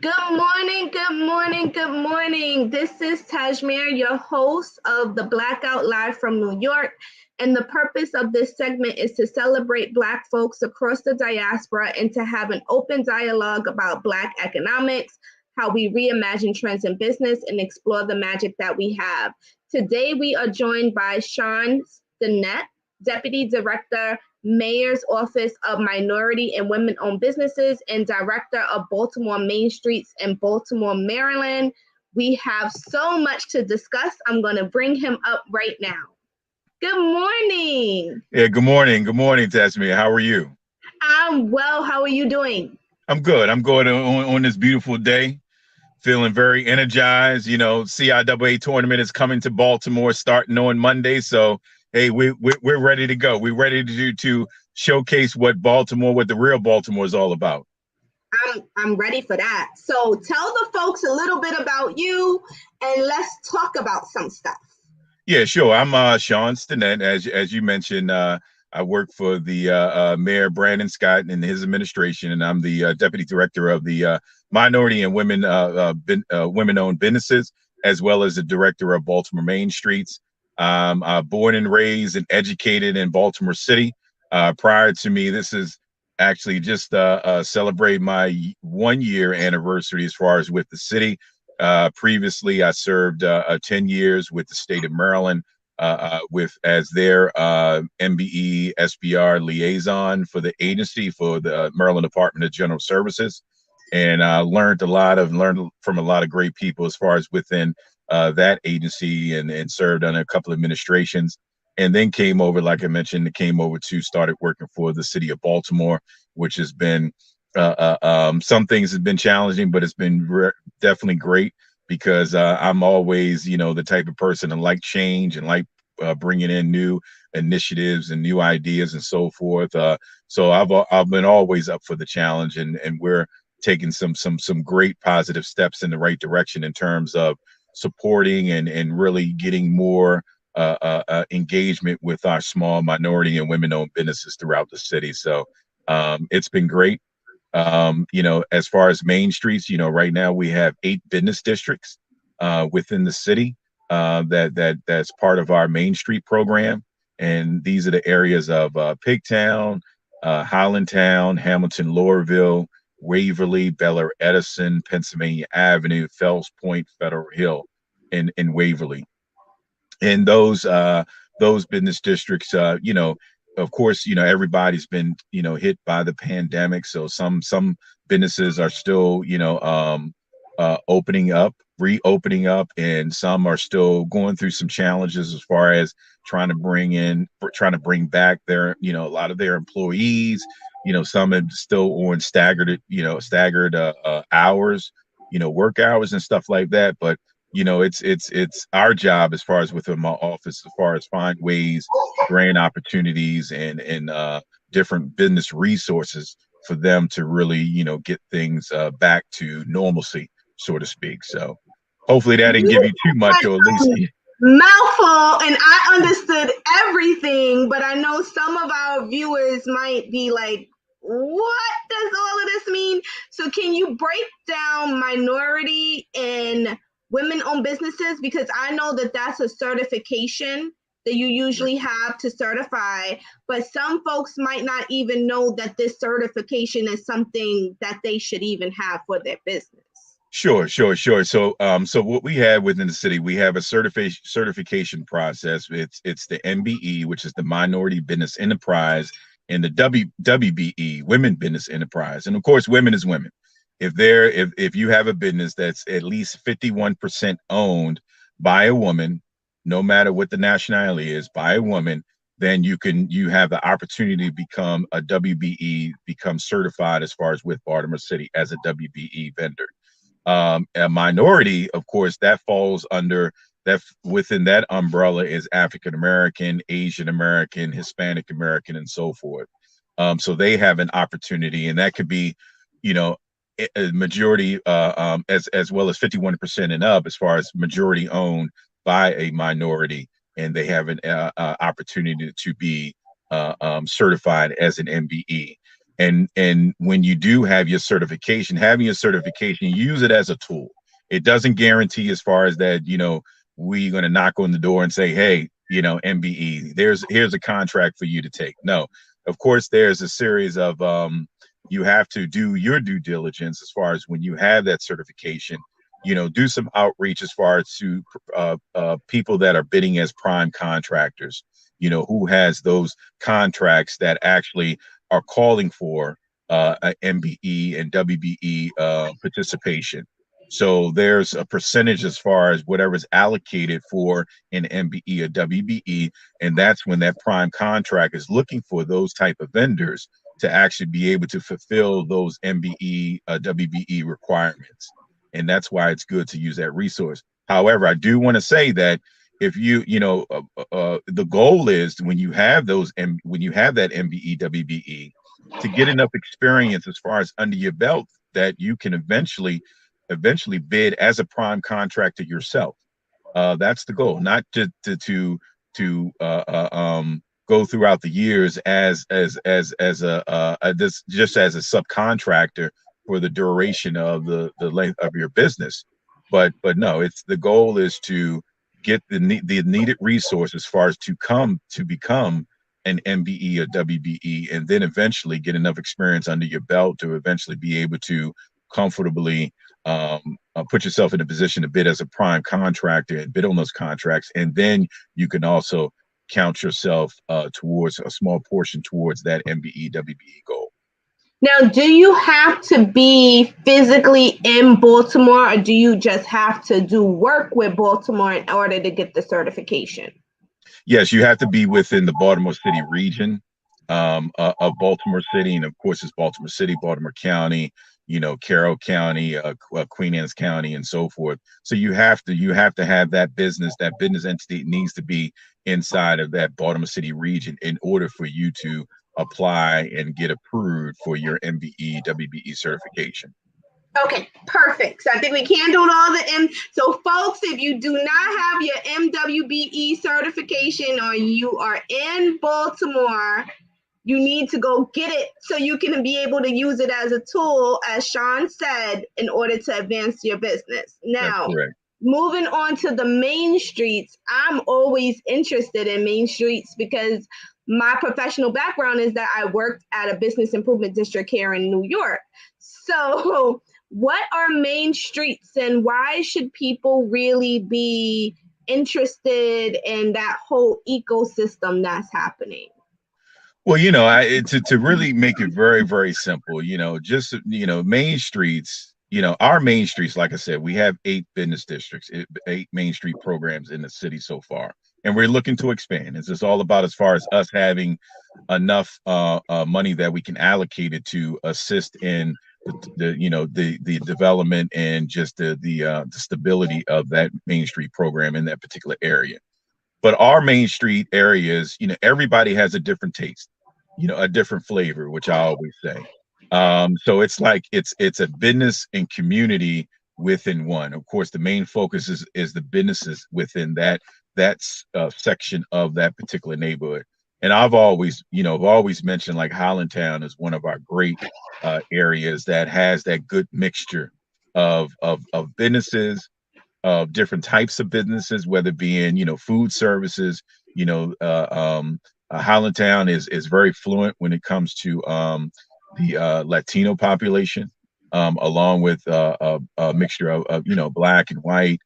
Good morning, good morning, good morning. This is Tasemere, your host of the Blackout live from New York. And the purpose of this segment is to celebrate Black folks across the diaspora and to have an open dialogue about Black economics, how we reimagine trends in business, and explore the magic that we have. Today, we are joined by Sean Stinnett, Deputy Director, Mayor's Office of Minority and Women-Owned Businesses, and Director of Baltimore Main Streets in Baltimore, Maryland. We have so much to discuss. I'm going to bring him up right now. Good morning. Yeah, good morning. Good morning, Tasemere. How are you? I'm well. How are you doing? I'm good. I'm good on this beautiful day. Feeling very energized. You know, CIAA tournament is coming to Baltimore starting on Monday. So, hey, we're ready to go. We're ready to showcase what the real Baltimore is all about. I'm ready for that. So tell the folks a little bit about you and let's talk about some stuff. Yeah, sure. I'm Sean Stinnett. As you mentioned, I work for the Mayor Brandon Scott and his administration, and I'm the Deputy Director of the Minority and Women-Owned Businesses, as well as the Director of Baltimore Main Streets. Born and raised and educated in Baltimore City. Prior to me, this is actually just celebrate my 1-year anniversary as far as with the city. Previously, I served 10 years with the state of Maryland as their MBE SBR liaison for the agency for the Maryland Department of General Services. And learned from a lot of great people as far as within that agency and served on a couple of administrations. And then came over, like I mentioned, started working for the city of Baltimore, which has been some things have been challenging, but it's been definitely great because I'm always, the type of person that like change and like bringing in new initiatives and new ideas and so forth. So I've been always up for the challenge, and we're taking some great positive steps in the right direction in terms of supporting and really getting more engagement with our small minority and women-owned businesses throughout the city. So it's been great. As far as main streets, right now we have 8 business districts within the city that's part of our Main Street program. And these are the areas of Pigtown, Highlandtown, Hamilton, Laurelville, Waverly, Bel Air, Edison, Pennsylvania Avenue, Fells Point, Federal Hill, and Waverly. And those business districts, of course, everybody's been, hit by the pandemic. So some businesses are still, reopening up, and some are still going through some challenges as far as trying to bring back their, a lot of their employees. Some are still on staggered hours, work hours and stuff like that. But it's our job as far as within my office, as far as find ways, grant opportunities, and different business resources for them to really, get things back to normalcy, so to speak. So hopefully that didn't give you too much, or at least mouthful, and I understood everything, but I know some of our viewers might be like, what does all of this mean? So can you break down minority and women-owned businesses, because I know that that's a certification that you usually have to certify, but some folks might not even know that this certification is something that they should even have for their business. Sure. So what we have within the city, we have a certification process. It's the MBE, which is the Minority Business Enterprise, and the WBE, Women Business Enterprise. And of course, women is women. If you have a business that's at least 51% owned by a woman, no matter what the nationality is, by a woman, then you have the opportunity to become a WBE, become certified as far as with Baltimore City as a WBE vendor. A minority, of course, that falls under that. Within that umbrella is African American, Asian American, Hispanic American, and so forth. So they have an opportunity, and that could be, a majority, as well as 51% and up, as far as majority owned by a minority, and they have an opportunity to be certified as an MBE. And when you do have your certification, having your certification, use it as a tool. It doesn't guarantee as far as that, we're going to knock on the door and say, hey, MBE, here's a contract for you to take. No, of course, there's a series of you have to do your due diligence as far as when you have that certification, do some outreach as far as to people that are bidding as prime contractors, who has those contracts that actually are calling for a MBE and WBE participation. So there's a percentage as far as whatever's allocated for an MBE or WBE, and that's when that prime contract is looking for those type of vendors to actually be able to fulfill those MBE, WBE requirements. And that's why it's good to use that resource. However, I do want to say that if the goal is when you have that MBE, WBE, to get enough experience as far as under your belt that you can eventually bid as a prime contractor yourself. That's the goal, not to go throughout the years as just as a subcontractor for the duration of the length of your business. But no, the goal is to get the needed resource as far as to become an MBE or WBE, and then eventually get enough experience under your belt to eventually be able to comfortably put yourself in a position to bid as a prime contractor and bid on those contracts. And then you can also count yourself towards a small portion towards that MBE, WBE goal. Now, do you have to be physically in Baltimore, or do you just have to do work with Baltimore in order to get the certification? Yes, you have to be within the Baltimore City region of Baltimore City. And of course, it's Baltimore City, Baltimore County, Carroll County, Queen Anne's County, and so forth. So you have to have that business entity needs to be inside of that Baltimore City region in order for you to apply and get approved for your MBE, WBE certification. Okay, perfect. So I think we handled all the So folks, if you do not have your MWBE certification or you are in Baltimore, you need to go get it so you can be able to use it as a tool, as Sean said, in order to advance your business. Now, moving on to the main streets, I'm always interested in main streets because my professional background is that I worked at a business improvement district here in New York. So what are main streets and why should people really be interested in that whole ecosystem that's happening? Well, to really make it very, very simple, just, main streets, our main streets, like I said, we have 8 business districts, 8 main street programs in the city so far, and we're looking to expand. It's just all about as far as us having enough money that we can allocate it to assist in the development and just the stability of that main street program in that particular area. But our main street areas, everybody has a different taste, a different flavor, which I always say. So it's like it's a business and community within one. Of course, the main focus is the businesses within that section of that particular neighborhood. And I've always mentioned like Highlandtown is one of our great areas that has that good mixture of businesses, of different types of businesses, whether it be in, food services, Highlandtown is very fluent when it comes to the Latino population, along with a mixture of Black and white,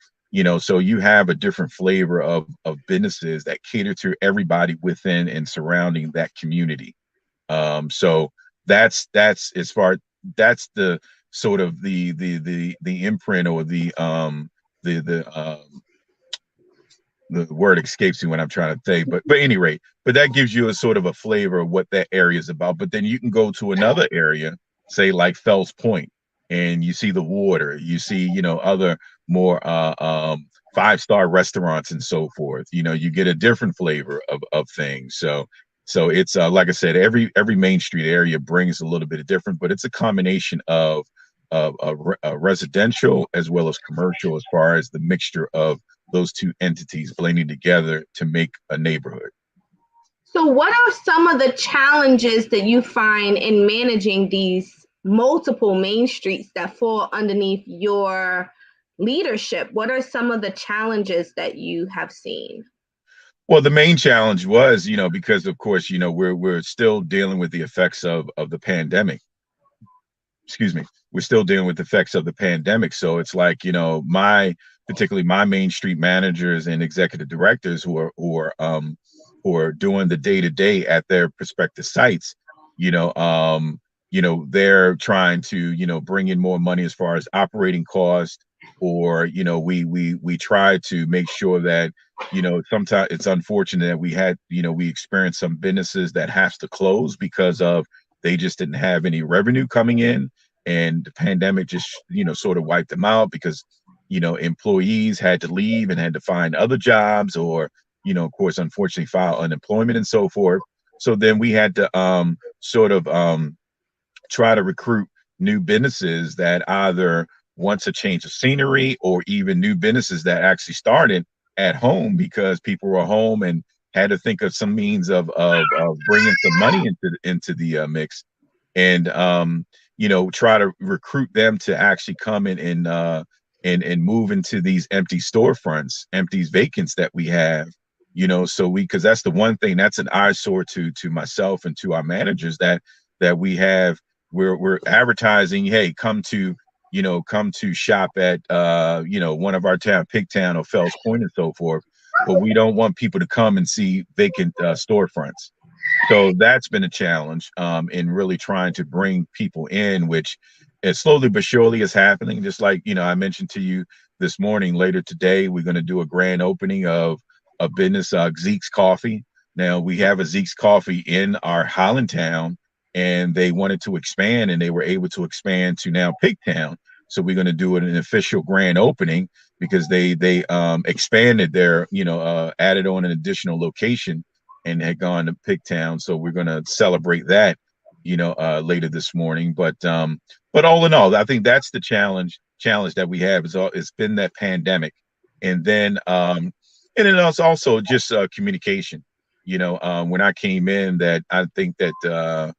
so you have a different flavor of businesses that cater to everybody within and surrounding that community. So that's as far, that's the sort of the imprint or the word escapes me when I'm trying to say, but at any rate, but that gives you a sort of a flavor of what that area is about. But then you can go to another area, say like Fells Point, and you see the water, you see, other more 5-star restaurants and so forth. You get a different flavor of things. So it's like I said, every main street area brings a little bit of different, but it's a combination of residential as well as commercial as far as the mixture of those two entities blending together to make a neighborhood. So what are some of the challenges that you find in managing these multiple main streets that fall underneath your leadership? What are some of the challenges that you have seen? Well, the main challenge was, because of course, we're still dealing with the effects of the pandemic. Excuse me. We're still dealing with the effects of the pandemic. So it's like, particularly my Main Street managers and executive directors who are doing the day to day at their prospective sites, they're trying to, bring in more money as far as operating costs, or, we try to make sure that, sometimes it's unfortunate that we experienced some businesses that has to close because of they just didn't have any revenue coming in, and the pandemic just sort of wiped them out because employees had to leave and had to find other jobs, or of course, unfortunately, file unemployment and so forth. So then we had to sort of try to recruit new businesses that either wants a change of scenery, or even new businesses that actually started at home because people were home and had to think of some means of bringing some money into the mix, and try to recruit them to actually come in and move into these empty storefronts, empty vacants that we have. So because that's the one thing that's an eyesore to myself and to our managers, that we have. We're advertising, hey, come to shop at one of our town, Pigtown or Fells Point and so forth, but we don't want people to come and see vacant storefronts. So that's been a challenge in really trying to bring people in, which is slowly but surely is happening. Just like, I mentioned to you this morning, later today, we're going to do a grand opening of a business, Zeke's Coffee. Now, we have a Zeke's Coffee in our Hollandtown, and they wanted to expand, and they were able to expand to now Pigtown. So we're going to do an official grand opening because they expanded their, added on an additional location and had gone to Pigtown. So we're going to celebrate that, later this morning. But all in all, I think that's the challenge that we have it's been that pandemic, and then it's also just communication. When I came in, that I think that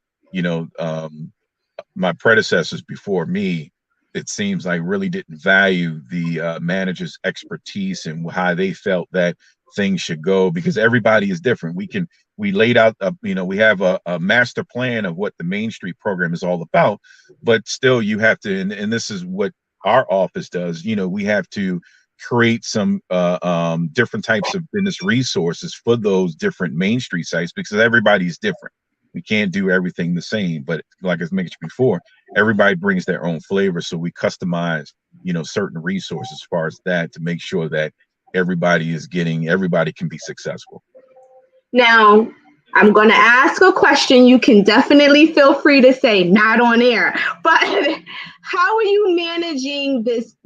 my predecessors before me, it seems like really didn't value the manager's expertise and how they felt that things should go, because everybody is different. We laid out we have a master plan of what the Main Street program is all about, but still you have to, and this is what our office does, we have to create some different types of business resources for those different Main Street sites, because everybody's different. We can't do everything the same, but like I mentioned before, everybody brings their own flavor. So we customize, certain resources as far as that, to make sure that everybody can be successful. Now, I'm going to ask a question. You can definitely feel free to say not on air, but how are you managing this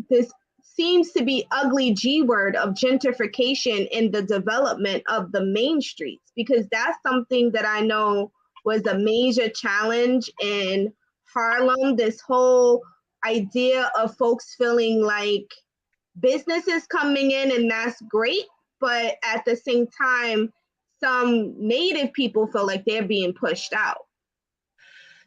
seems to be ugly G word of gentrification in the development of the main streets? Because that's something that I know was a major challenge in Harlem. This whole idea of folks feeling like business is coming in, and that's great, but at the same time, some native people feel like they're being pushed out.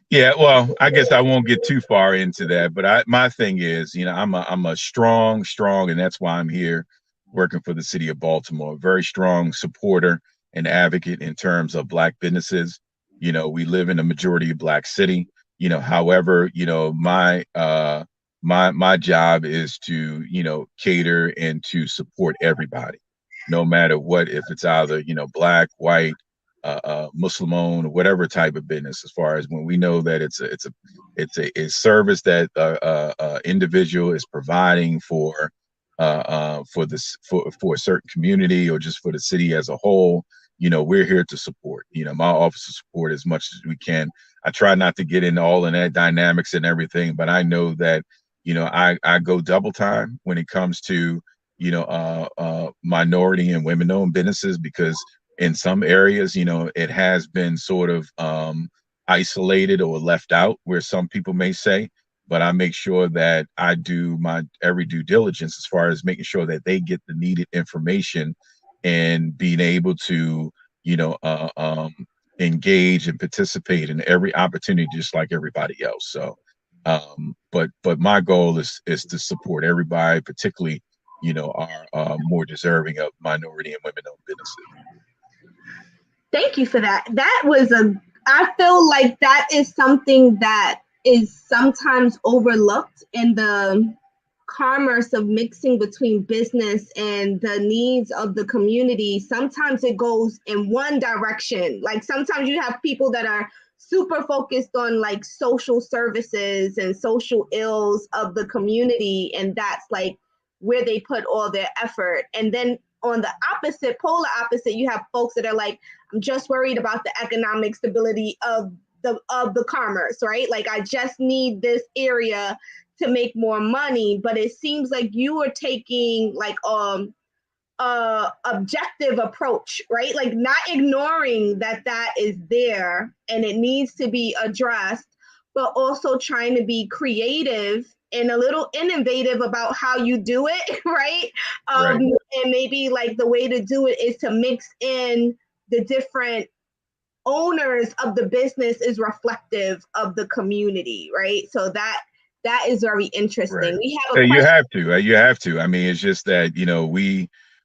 Yeah, well, I guess I won't get too far into that, but my thing is, I'm a strong, and that's why I'm here working for the city of Baltimore. Very strong supporter and advocate in terms of Black businesses. We live in a majority Black city. However, my job is to, cater and to support everybody, no matter what, if it's either, Black, white, Muslim owned, whatever type of business. As far as when we know that it's a service that individual is providing for a certain community, or just for the city as a whole, we're here to support. My office will support as much as we can. I try not to get into all in that dynamics and everything, but I know that I go double time when it comes to minority and women owned businesses, because in some areas, it has been sort of isolated or left out, where some people may say, but I make sure that I do my every due diligence as far as making sure that they get the needed information and being able to, engage and participate in every opportunity, just like everybody else. So, but my goal is to support everybody, particularly, our more deserving of minority and women-owned businesses. Thank you for that. I feel like that is something that is sometimes overlooked in the commerce of mixing between business and the needs of the community. Sometimes it goes in one direction. Like sometimes you have people that are super focused on like social services and social ills of the community, and that's like where they put all their effort. And then on the polar opposite, you have folks that are like, I'm just worried about the economic stability of the commerce, right? Like I just need this area to make more money. But it seems like you are taking like objective approach, right? Like not ignoring that is there and it needs to be addressed, but also trying to be creative and a little innovative about how you do it, right? Right. And maybe like the way to do it is to mix in the different owners of the business is reflective of the community, right? So that is very interesting. Right. We have a You question. have to. You have to. I mean, it's just that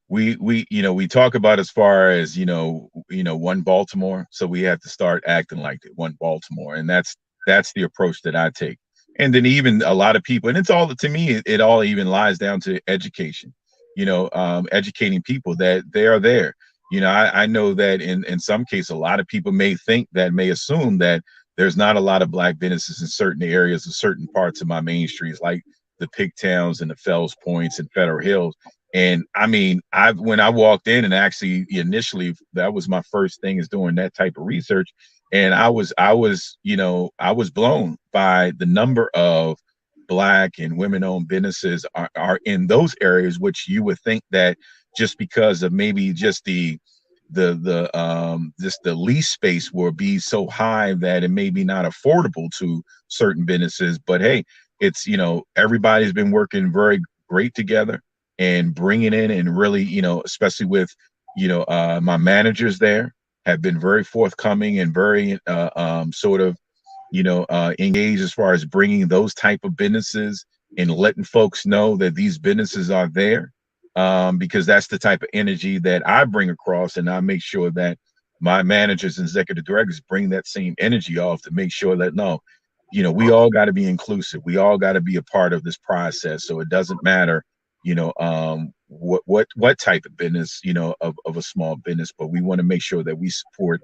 we talk about as far as one Baltimore, so we have to start acting like it, one Baltimore, and that's the approach that I take. And then even a lot of people, and it's all, to me, it all even lies down to education. Educating people that they are there. I know that in some cases, a lot of people may assume that there's not a lot of Black businesses in certain areas of certain parts of my main streets, like the Pigtowns and the Fells Points and Federal Hills. And I mean, when I walked in, and actually initially that was my first thing, is doing that type of research. And I was blown by the number of Black and women-owned businesses are in those areas, which you would think that just because of maybe just the lease space will be so high that it may be not affordable to certain businesses. But hey, it's everybody's been working very great together and bringing in, and really, especially with my managers there have been very forthcoming and very engaged as far as bringing those type of businesses and letting folks know that these businesses are there, because that's the type of energy that I bring across, and I make sure that my managers and executive directors bring that same energy off to make sure that we all got to be inclusive. We all got to be a part of this process. So it doesn't matter, what type of business, of a small business, but we want to make sure that we support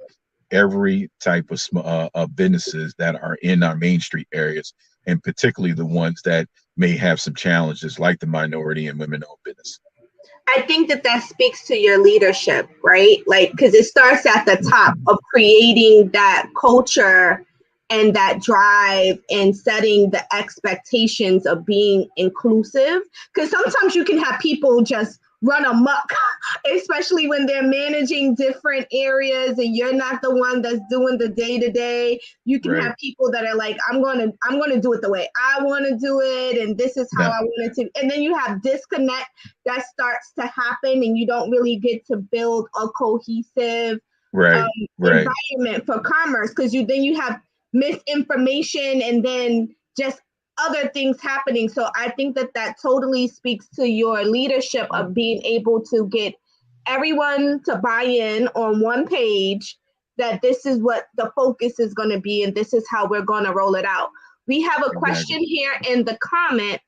every type of businesses that are in our Main Street areas, and particularly the ones that may have some challenges, like the minority and women-owned business. I think that speaks to your leadership, right? Like, because it starts at the top of creating that culture and that drive and setting the expectations of being inclusive. Because sometimes you can have people just run amok, especially when they're managing different areas and you're not the one that's doing the day-to-day. You can have people that are like, I'm gonna do it the way I want to do it, and this is how I want it to. And then you have disconnect that starts to happen, and you don't really get to build a cohesive environment for commerce, because you have misinformation and then just other things happening. So I think that totally speaks to your leadership of being able to get everyone to buy in on one page, that this is what the focus is going to be and this is how we're going to roll it out. We have a question here in the comment.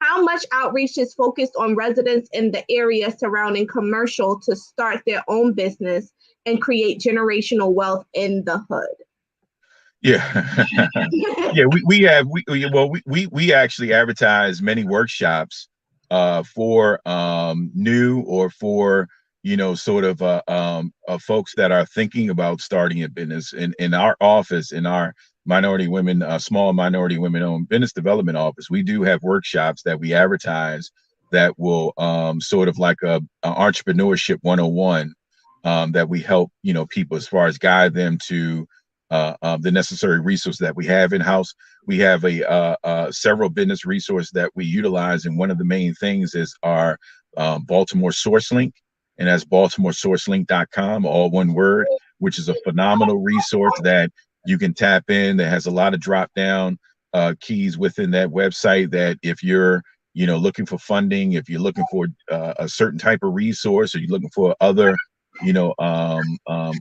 How much outreach is focused on residents in the area surrounding commercial to start their own business and create generational wealth in the hood? Yeah. Yeah, we actually advertise many workshops for new or for folks that are thinking about starting a business. In our office, in our small minority women-owned business development office, we do have workshops that we advertise that will sort of like a entrepreneurship 101, that we help people as far as guide them to the necessary resources that we have in-house. We have several business resources that we utilize, and one of the main things is our Baltimore Source Link. and that's BaltimoreSourceLink.com, all one word, which is a phenomenal resource that you can tap in, that has a lot of drop down keys within that website, that if you're looking for funding, if you're looking for a certain type of resource, or you're looking for other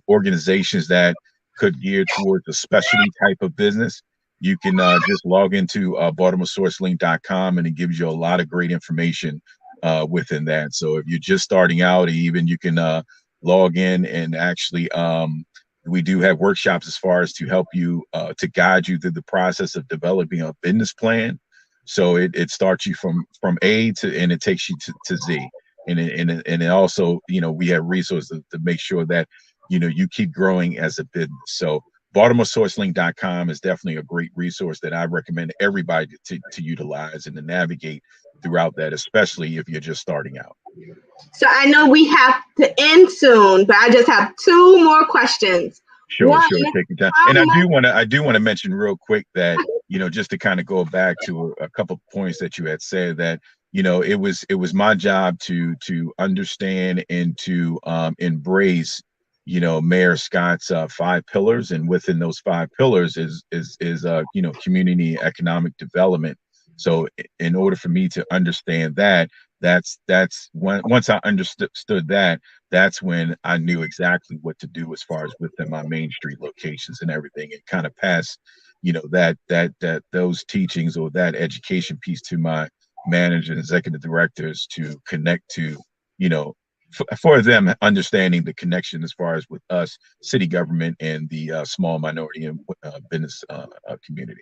organizations that could gear towards a specialty type of business, you can just log into BaltimoreSourceLink.com, and it gives you a lot of great information within that. So if you're just starting out, even you can log in, and actually we do have workshops as far as to help you to guide you through the process of developing a business plan. So it starts you from A to, and it takes you to Z. And it also, we have resources to make sure that, you keep growing as a business. So BaltimoreSourceLink.com is definitely a great resource that I recommend everybody to utilize and to navigate throughout that, especially if you're just starting out. So I know we have to end soon, but I just have two more questions. Sure, take your time. And I do want to mention real quick that, just to kind of go back to a couple of points that you had said, that, it was my job to understand and to embrace, Mayor Scott's 5 pillars, and within those 5 pillars is community economic development. So in order for me to understand that, that's when, once I understood that, that's when I knew exactly what to do as far as within my Main Street locations and everything, and kind of pass, that those teachings or that education piece to my manager and executive directors to connect to, for them understanding the connection as far as with us, city government, and the small minority and business community.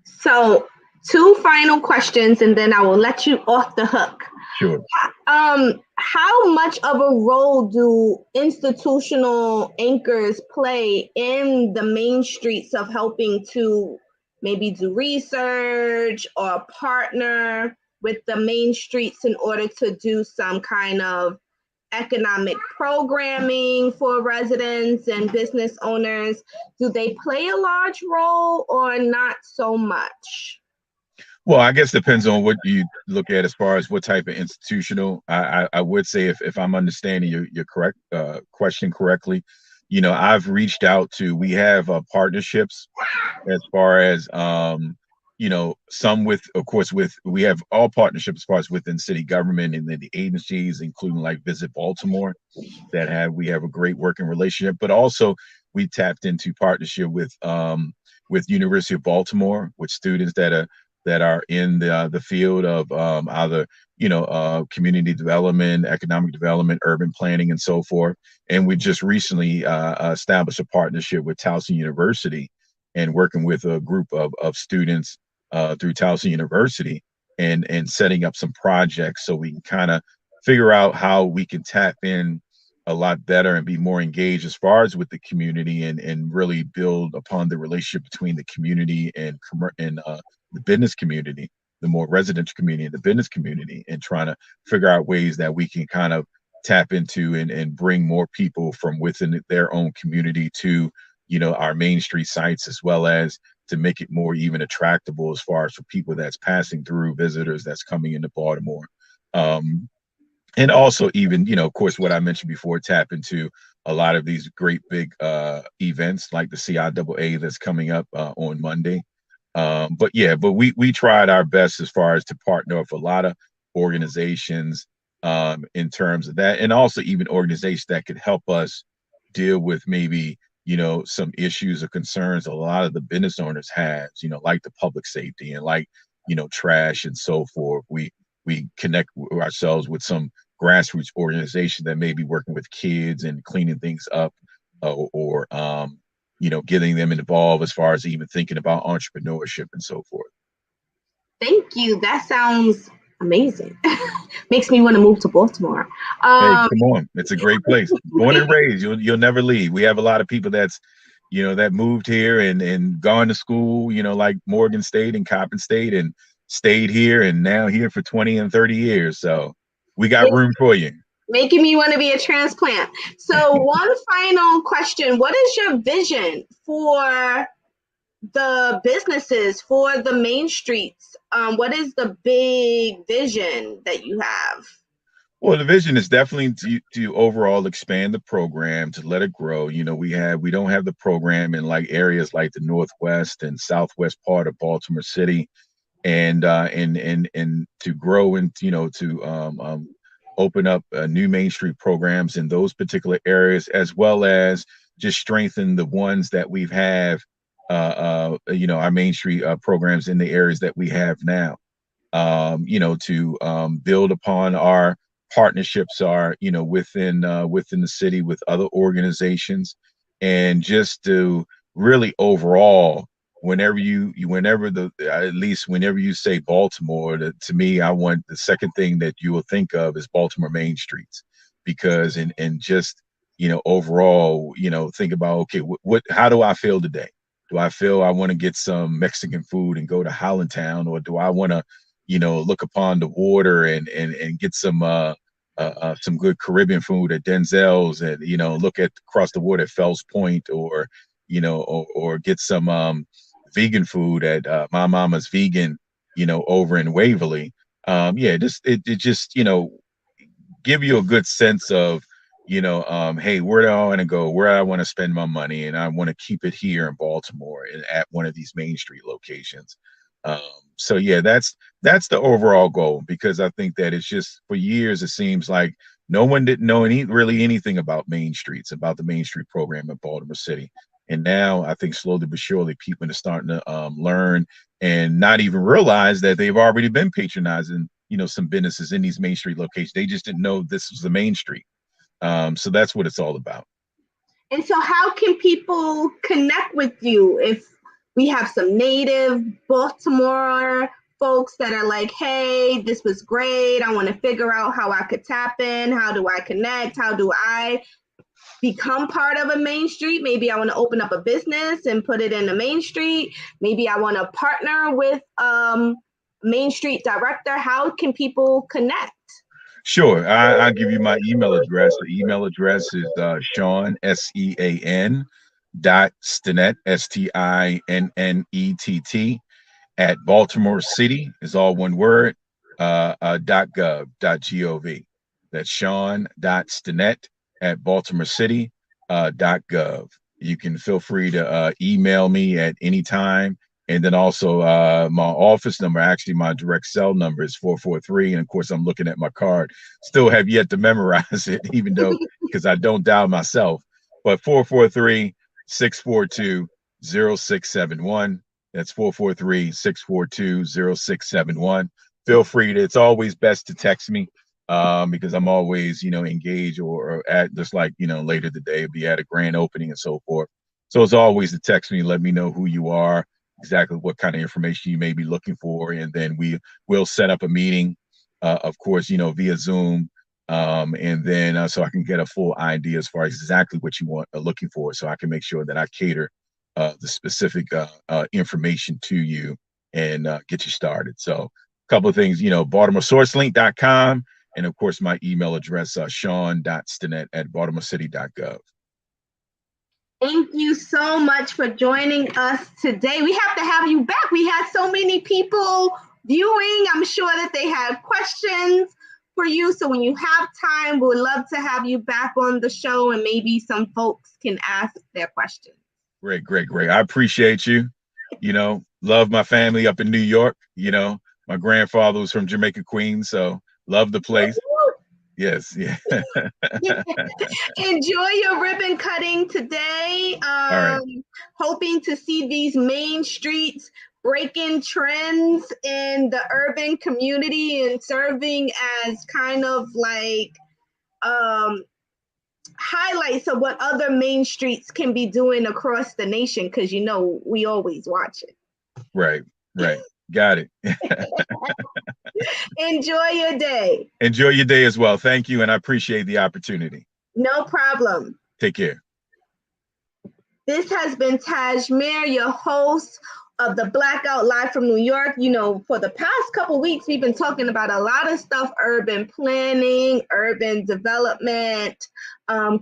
So 2 final questions, and then I will let you off the hook. Sure. How much of a role do institutional anchors play in the main streets of helping to maybe do research or partner with the main streets in order to do some kind of economic programming for residents and business owners? Do they play a large role or not so much? Well, I guess depends on what you look at as far as what type of institutional. I would say, if I'm understanding your correct question correctly, I've reached out to, we have partnerships as far as some with, of course, we have all partnerships as far as within city government, and then the agencies, including like Visit Baltimore, that we have a great working relationship. But also we tapped into partnership with University of Baltimore, with students that are in the field of either community development, economic development, urban planning, and so forth. And we just recently established a partnership with Towson University, and working with a group of students through Towson University, and setting up some projects so we can kind of figure out how we can tap in a lot better and be more engaged as far as with the community, and really build upon the relationship between the community and the business community, the more residential community and the business community, and trying to figure out ways that we can kind of tap into and bring more people from within their own community to, our Main Street sites, as well as to make it more even attractable as far as for people that's passing through, visitors that's coming into Baltimore. And also even, of course, what I mentioned before, tap into a lot of these great big events like the CIAA that's coming up on Monday. But we tried our best as far as to partner with a lot of organizations in terms of that, and also even organizations that could help us deal with maybe, some issues or concerns a lot of the business owners have, like the public safety and like, trash and so forth. We connect ourselves with some grassroots organization that may be working with kids and cleaning things up, or getting them involved as far as even thinking about entrepreneurship and so forth. Thank you. That sounds amazing. Makes me want to move to Baltimore. Hey, come on. It's a great place. Born and raised, you'll never leave. We have a lot of people that's, that moved here and gone to school, like Morgan State and Coppin State, and stayed here and now here for 20 and 30 years. So we got room for you. Making me want to be a transplant. So one final question. What is your vision for the businesses, for the main streets? What is the big vision that you have? Well, the vision is definitely to overall expand the program, to let it grow. You know, we don't have the program in like areas like the northwest and southwest part of Baltimore City, and to grow and to open up new Main Street programs in those particular areas, as well as just strengthen the ones that we've have, our Main Street programs in the areas that we have now. To build upon our partnerships are within the city with other organizations, and just to really overall, whenever you say Baltimore, to me, I want the second thing that you will think of is Baltimore Main Streets, because and just overall, think about, okay, what how do I feel today? Do I feel I want to get some Mexican food and go to Hollandtown, or do I want to look upon the water and get some good Caribbean food at Denzel's, and look at across the water at Fells Point, or or get some vegan food at My Mama's Vegan, over in Waverly. Yeah, it just give you a good sense of, hey, where do I want to go? Where I want to spend my money, and I want to keep it here in Baltimore and at one of these Main Street locations. Um, so yeah, that's the overall goal, because I think that it's just for years it seems like no one didn't know really anything about Main Streets, about the Main Street program in Baltimore City. And now I think slowly but surely people are starting to learn and not even realize that they've already been patronizing, some businesses in these Main Street locations. They just didn't know this was the Main Street. So that's what it's all about. And so how can people connect with you if we have some native Baltimore folks that are like, hey, this was great. I want to figure out how I could tap in. How do I connect? How do I become part of a Main Street? Maybe I want to open up a business and put it in a Main Street. Maybe I want to partner with Main Street director. How can people connect? Sure. I'll give you my email address. The email address is Sean, SEAN, Stinnett, STINNETT, at Baltimore City, is all one word, .gov. That's Sean Stinnett at Baltimore City .gov. You can feel free to email me at any time. And then also my office number, actually my direct cell number, is 443. And of course, I'm looking at my card. Still have yet to memorize it, even though, because I don't dial myself. But 443-642-0671. That's 443-642-0671. Feel free to, it's always best to text me, because I'm always, engaged, or at just like, later today, be at a grand opening and so forth. So it's always to text me, let me know who you are, exactly what kind of information you may be looking for. And then will set up a meeting, of course, via Zoom. And then so I can get a full idea as far as exactly what you want looking for, so I can make sure that I cater the specific information to you and get you started. So a couple of things, BaltimoreSourceLink.com, and of course my email address, Sean.Stinnett at BaltimoreCity.gov. Thank you so much for joining us today. We have to have you back. We had so many people viewing. I'm sure that they have questions for you. So when you have time, we'd love to have you back on the show, and maybe some folks can ask their questions. Great. I appreciate you. Love my family up in New York. My grandfather was from Jamaica, Queens, so love the place. Yes, yeah. Enjoy your ribbon cutting today. All right. Hoping to see these Main Streets breaking trends in the urban community and serving as kind of like highlights of what other Main Streets can be doing across the nation, because we always watch it. Right. Got it. Enjoy your day. Enjoy your day as well. Thank you, and I appreciate the opportunity. No problem. Take care. This has been Tasemere, your host of the Blackout Live from New York. For the past couple weeks, we've been talking about a lot of stuff: urban planning, urban development,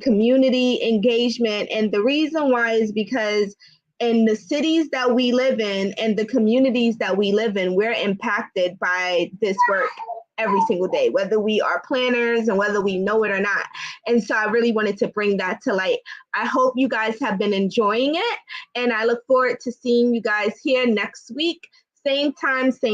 community engagement. And the reason why is because in the cities that we live in and the communities that we live in, we're impacted by this work. every single day, whether we are planners and whether we know it or not. And so I really wanted to bring that to light. I hope you guys have been enjoying it, and I look forward to seeing you guys here next week, same time, same